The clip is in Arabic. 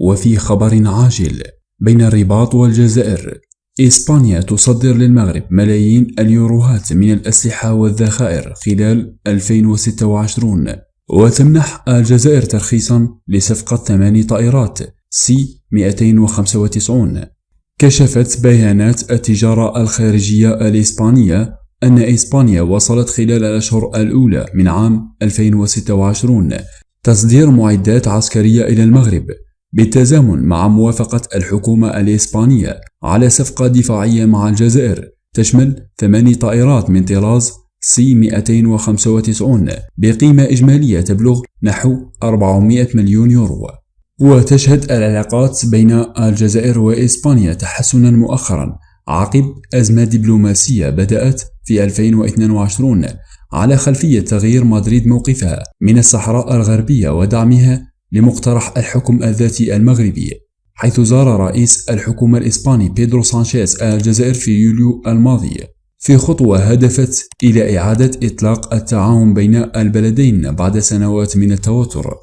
وفي خبر عاجل بين الرباط والجزائر، إسبانيا تصدر للمغرب ملايين اليوروهات من الأسلحة والذخائر خلال 2026، وتمنح الجزائر ترخيصا لصفقة 8 طائرات C-295. كشفت بيانات التجارة الخارجية الإسبانية أن إسبانيا وصلت خلال الأشهر الأولى من عام 2026 تصدير معدات عسكرية إلى المغرب، بالتزامن مع موافقة الحكومة الإسبانية على صفقة دفاعية مع الجزائر تشمل 8 طائرات من طراز C-295 بقيمة إجمالية تبلغ نحو 400 مليون يورو. وتشهد العلاقات بين الجزائر وإسبانيا تحسنا مؤخرا عقب أزمة دبلوماسية بدأت في 2022 على خلفية تغيير مدريد موقفها من الصحراء الغربية ودعمها لمقترح الحكم الذاتي المغربي، حيث زار رئيس الحكومة الإسباني بيدرو سانشيز الجزائر في يوليو الماضي في خطوة هدفت إلى إعادة إطلاق التعاون بين البلدين بعد سنوات من التوتر.